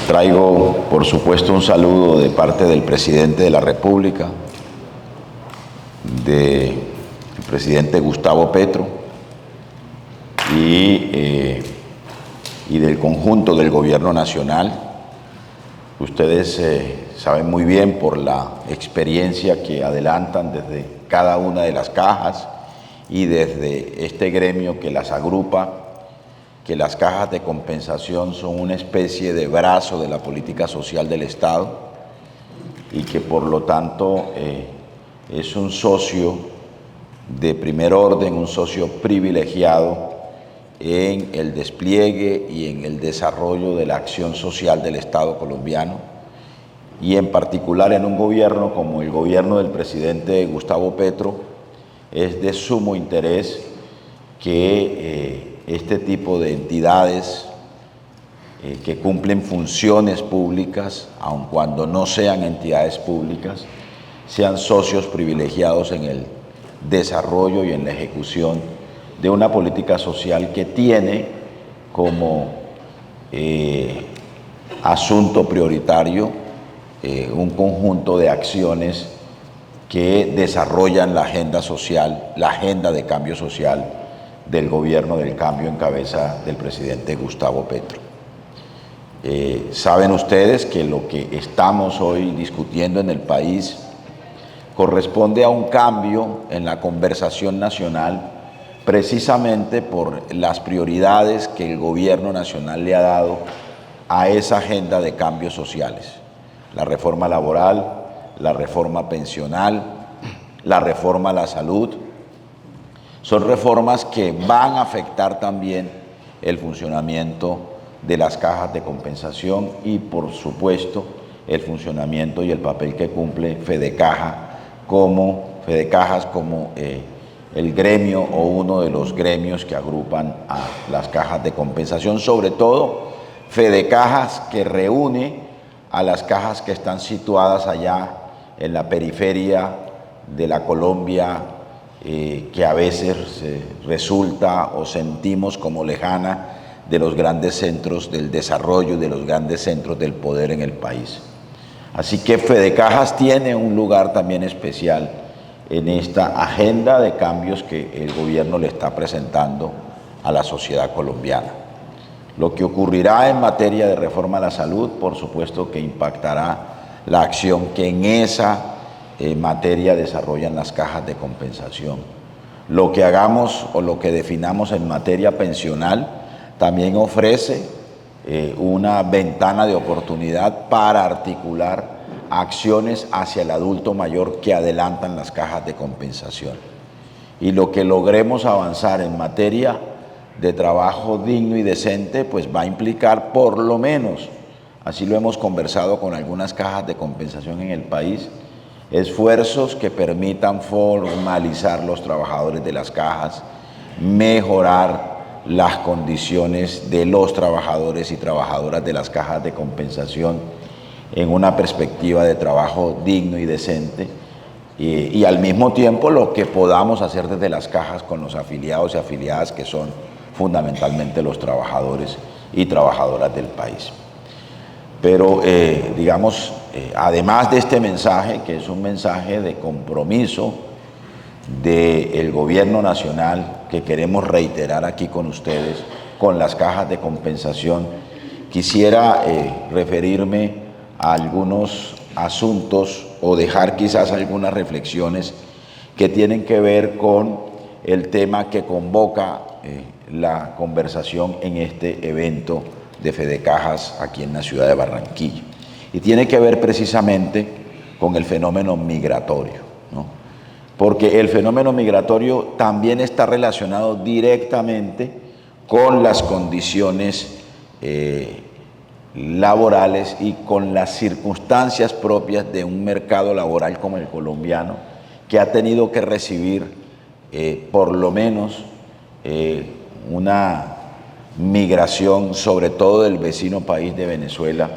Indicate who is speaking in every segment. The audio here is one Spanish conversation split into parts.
Speaker 1: Traigo, por supuesto, un saludo de parte del presidente de la República, del presidente Gustavo Petro y del conjunto del gobierno nacional. Ustedes saben muy bien por la experiencia que adelantan desde cada una de las cajas y desde este gremio que las agrupa, que las cajas de compensación son una especie de brazo de la política social del Estado y que por lo tanto es un socio de primer orden, un socio privilegiado en el despliegue y en el desarrollo de la acción social del Estado colombiano, y en particular en un gobierno como el gobierno del presidente Gustavo Petro. Es de sumo interés que este tipo de entidades que cumplen funciones públicas, aun cuando no sean entidades públicas, sean socios privilegiados en el desarrollo y en la ejecución de una política social que tiene como asunto prioritario un conjunto de acciones que desarrollan la agenda social, la agenda de cambio social del gobierno del cambio en cabeza del presidente Gustavo Petro. Saben ustedes que lo que estamos hoy discutiendo en el país corresponde a un cambio en la conversación nacional, precisamente por las prioridades que el gobierno nacional le ha dado a esa agenda de cambios sociales. La reforma laboral, la reforma pensional, la reforma a la salud, son reformas que van a afectar también el funcionamiento de las cajas de compensación y, por supuesto, el funcionamiento y el papel que cumple Fedecajas como el gremio o uno de los gremios que agrupan a las cajas de compensación, sobre todo Fedecajas, que reúne a las cajas que están situadas allá en la periferia de la Colombia, que a veces resulta o sentimos como lejana de los grandes centros del desarrollo y de los grandes centros del poder en el país. Así que Fedecajas tiene un lugar también especial en esta agenda de cambios que el gobierno le está presentando a la sociedad colombiana. Lo que ocurrirá en materia de reforma a la salud, por supuesto que impactará la acción que en esa materia desarrollan las cajas de compensación. Lo que hagamos o lo que definamos en materia pensional también ofrece una ventana de oportunidad para articular acciones hacia el adulto mayor que adelantan las cajas de compensación. Y lo que logremos avanzar en materia de trabajo digno y decente, pues va a implicar por lo menos, así lo hemos conversado con algunas cajas de compensación en el país, esfuerzos que permitan formalizar los trabajadores de las cajas, mejorar las condiciones de los trabajadores y trabajadoras de las cajas de compensación en una perspectiva de trabajo digno y decente, y al mismo tiempo lo que podamos hacer desde las cajas con los afiliados y afiliadas, que son fundamentalmente los trabajadores y trabajadoras del país. Pero, además de este mensaje, que es un mensaje de compromiso del gobierno nacional que queremos reiterar aquí con ustedes, con las cajas de compensación, quisiera referirme a algunos asuntos o dejar quizás algunas reflexiones que tienen que ver con el tema que convoca la conversación en este evento de Fedecajas aquí en la ciudad de Barranquilla. Y tiene que ver precisamente con el fenómeno migratorio, ¿no? Porque el fenómeno migratorio también está relacionado directamente con las condiciones laborales y con las circunstancias propias de un mercado laboral como el colombiano, que ha tenido que recibir por lo menos una migración, sobre todo del vecino país de Venezuela,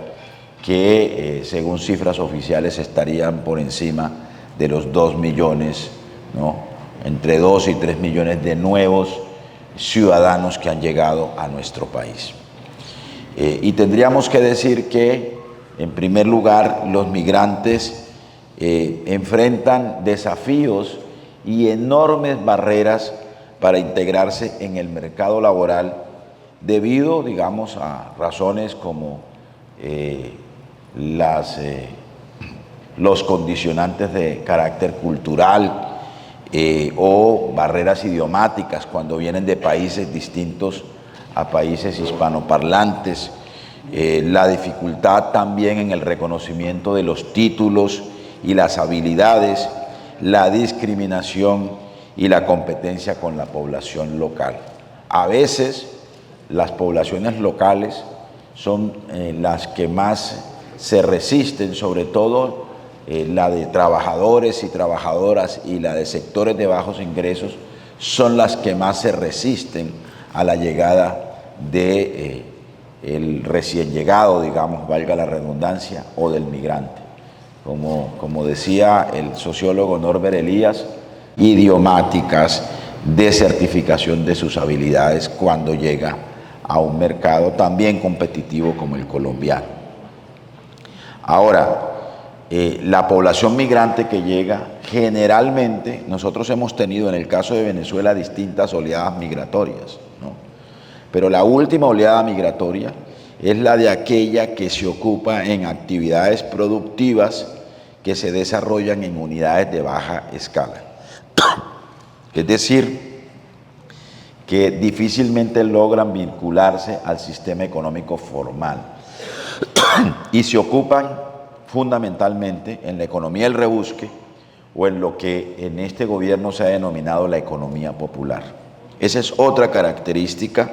Speaker 1: que según cifras oficiales estarían por encima de los 2 millones, ¿no? Entre 2 y 3 millones de nuevos ciudadanos que han llegado a nuestro país. Y tendríamos que decir que, en primer lugar, los migrantes enfrentan desafíos y enormes barreras para integrarse en el mercado laboral debido, digamos, a razones como los condicionantes de carácter cultural o barreras idiomáticas cuando vienen de países distintos a países hispanoparlantes, la dificultad también en el reconocimiento de los títulos y las habilidades, la discriminación y la competencia con la población local. A veces las poblaciones locales son las que más se resisten, sobre todo la de trabajadores y trabajadoras y la de sectores de bajos ingresos, son las que más se resisten a la llegada de el recién llegado, digamos, valga la redundancia, o del migrante. Como decía el sociólogo Norbert Elias, idiomáticas, de certificación de sus habilidades cuando llega a un mercado también competitivo como el colombiano. Ahora, la población migrante que llega, generalmente nosotros hemos tenido en el caso de Venezuela distintas oleadas migratorias, ¿no? Pero la última oleada migratoria es la de aquella que se ocupa en actividades productivas que se desarrollan en unidades de baja escala. Es decir, que difícilmente logran vincularse al sistema económico formal y se ocupan fundamentalmente en la economía del rebusque o en lo que en este gobierno se ha denominado la economía popular. Esa es otra característica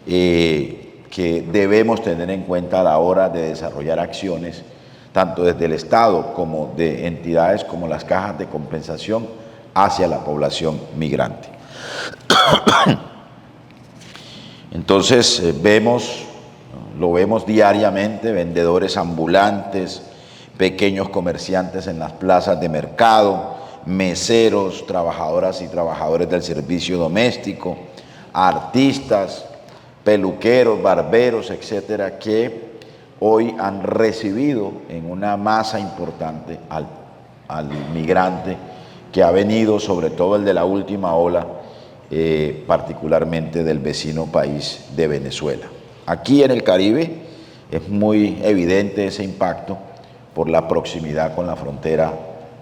Speaker 1: que debemos tener en cuenta a la hora de desarrollar acciones, tanto desde el Estado como de entidades como las cajas de compensación hacia la población migrante. Entonces lo vemos diariamente, vendedores ambulantes, pequeños comerciantes en las plazas de mercado, meseros, trabajadoras y trabajadores del servicio doméstico, artistas, peluqueros, barberos, etcétera, que hoy han recibido en una masa importante al migrante que ha venido, sobre todo el de la última ola, particularmente del vecino país de Venezuela. Aquí en el Caribe es muy evidente ese impacto por la proximidad con la frontera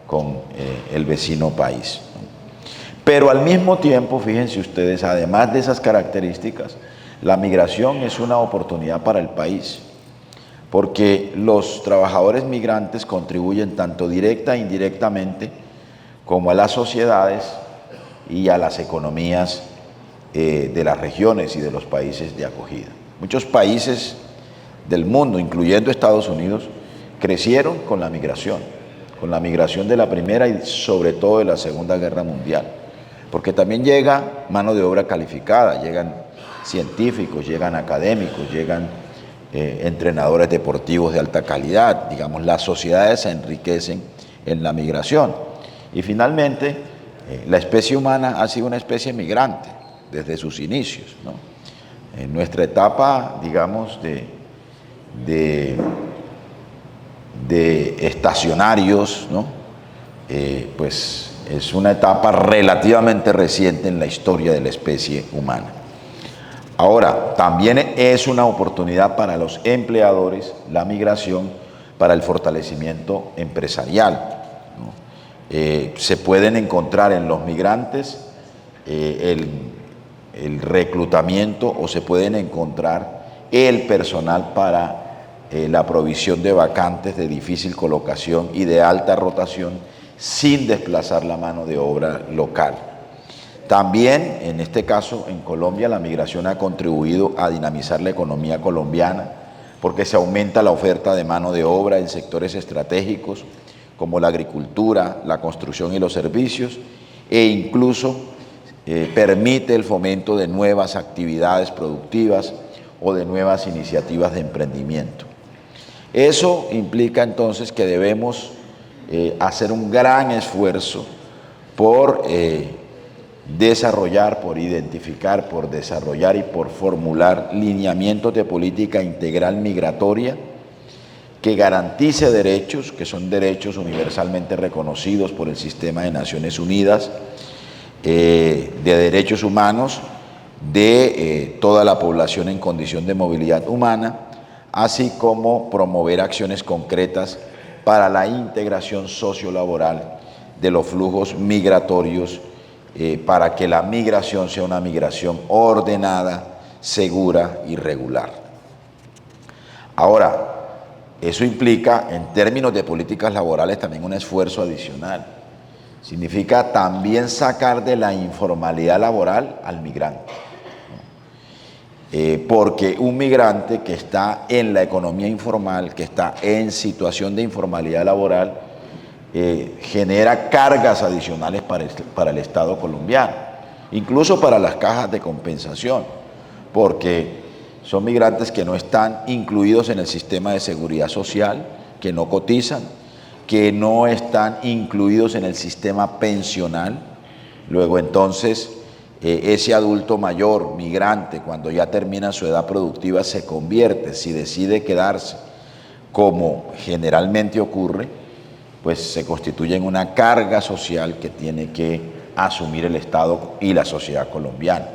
Speaker 1: con el vecino país. Pero al mismo tiempo, fíjense ustedes, además de esas características, la migración es una oportunidad para el país, porque los trabajadores migrantes contribuyen tanto directa e indirectamente como a las sociedades y a las economías de las regiones y de los países de acogida. Muchos países del mundo, incluyendo Estados Unidos, crecieron con la migración de la Primera y sobre todo de la Segunda Guerra Mundial, porque también llega mano de obra calificada, llegan científicos, llegan académicos, llegan entrenadores deportivos de alta calidad, digamos, las sociedades se enriquecen en la migración. Y finalmente, la especie humana ha sido una especie migrante desde sus inicios, ¿no? En nuestra etapa, digamos, de estacionarios, ¿no? Pues es una etapa relativamente reciente en la historia de la especie humana. Ahora, también es una oportunidad para los empleadores, la migración, para el fortalecimiento empresarial, ¿no? Se pueden encontrar en los migrantes el reclutamiento o se pueden encontrar el personal para la provisión de vacantes de difícil colocación y de alta rotación sin desplazar la mano de obra local. También, en este caso, en Colombia, la migración ha contribuido a dinamizar la economía colombiana porque se aumenta la oferta de mano de obra en sectores estratégicos como la agricultura, la construcción y los servicios, e incluso permite el fomento de nuevas actividades productivas o de nuevas iniciativas de emprendimiento. Eso implica entonces que debemos hacer un gran esfuerzo por desarrollar, por identificar, por desarrollar y por formular lineamientos de política integral migratoria que garantice derechos, que son derechos universalmente reconocidos por el sistema de Naciones Unidas, de derechos humanos de toda la población en condición de movilidad humana, así como promover acciones concretas para la integración sociolaboral de los flujos migratorios, para que la migración sea una migración ordenada, segura y regular. Ahora, eso implica, en términos de políticas laborales, también un esfuerzo adicional. Significa también sacar de la informalidad laboral al migrante. Porque un migrante que está en la economía informal, que está en situación de informalidad laboral, genera cargas adicionales para el Estado colombiano, incluso para las cajas de compensación, porque son migrantes que no están incluidos en el sistema de seguridad social, que no cotizan, que no están incluidos en el sistema pensional. Luego entonces ese adulto mayor, migrante, cuando ya termina su edad productiva, se convierte, si decide quedarse, como generalmente ocurre, pues se constituye en una carga social que tiene que asumir el Estado y la sociedad colombiana.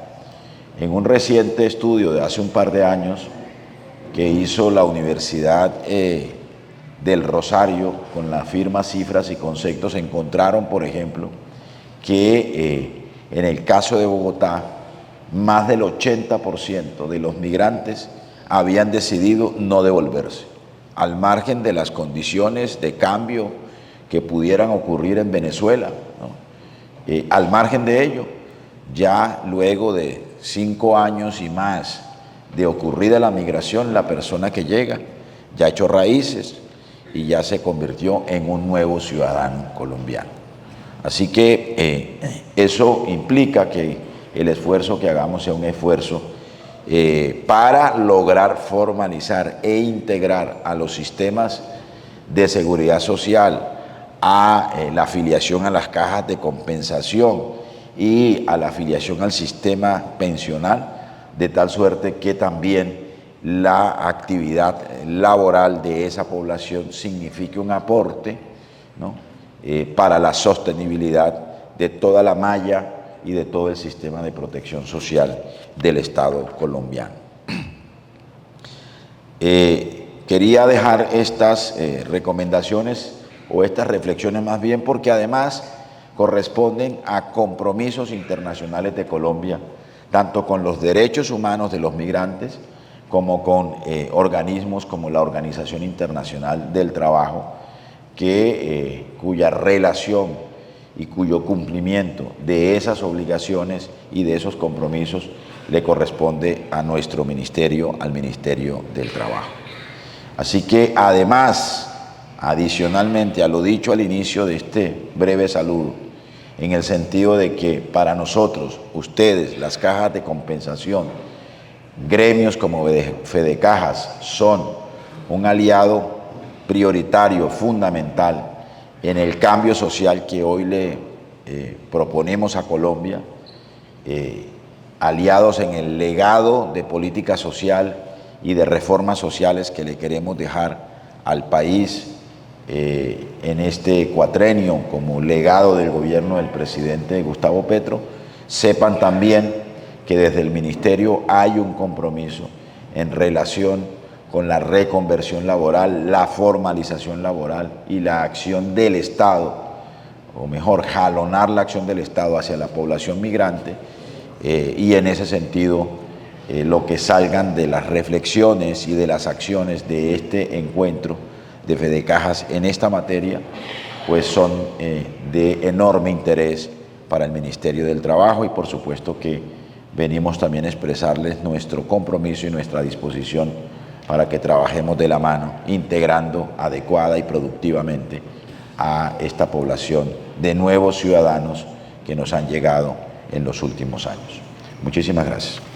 Speaker 1: En un reciente estudio de hace un par de años que hizo la Universidad del Rosario con la firma Cifras y Conceptos, encontraron, por ejemplo, que en el caso de Bogotá, más del 80% de los migrantes habían decidido no devolverse, al margen de las condiciones de cambio que pudieran ocurrir en Venezuela, ¿no? Al margen de ello, ya luego de 5 años y más de ocurrida la migración, la persona que llega ya ha hecho raíces y ya se convirtió en un nuevo ciudadano colombiano. Así que eso implica que el esfuerzo que hagamos sea un esfuerzo para lograr formalizar e integrar a los sistemas de seguridad social, a la afiliación a las cajas de compensación y a la afiliación al sistema pensional, de tal suerte que también la actividad laboral de esa población signifique un aporte, ¿no?, para la sostenibilidad de toda la malla y de todo el sistema de protección social del Estado colombiano. Quería dejar estas recomendaciones o estas reflexiones más bien porque además corresponden a compromisos internacionales de Colombia, tanto con los derechos humanos de los migrantes como con organismos como la Organización Internacional del Trabajo, cuya relación y cuyo cumplimiento de esas obligaciones y de esos compromisos le corresponde a nuestro ministerio, al Ministerio del Trabajo. Así que además, adicionalmente a lo dicho al inicio de este breve saludo, en el sentido de que para nosotros, ustedes, las cajas de compensación, gremios como Fedecajas, son un aliado prioritario, fundamental, en el cambio social que hoy le proponemos a Colombia, aliados en el legado de política social y de reformas sociales que le queremos dejar al país en este cuatrenio como legado del gobierno del presidente Gustavo Petro. Sepan también que desde el Ministerio hay un compromiso en relación con la reconversión laboral, la formalización laboral y la acción del Estado, o mejor, jalonar la acción del Estado hacia la población migrante, y en ese sentido lo que salgan de las reflexiones y de las acciones de este encuentro de Fedecajas en esta materia, pues son de enorme interés para el Ministerio del Trabajo, y por supuesto que venimos también a expresarles nuestro compromiso y nuestra disposición para que trabajemos de la mano, integrando adecuada y productivamente a esta población de nuevos ciudadanos que nos han llegado en los últimos años. Muchísimas gracias.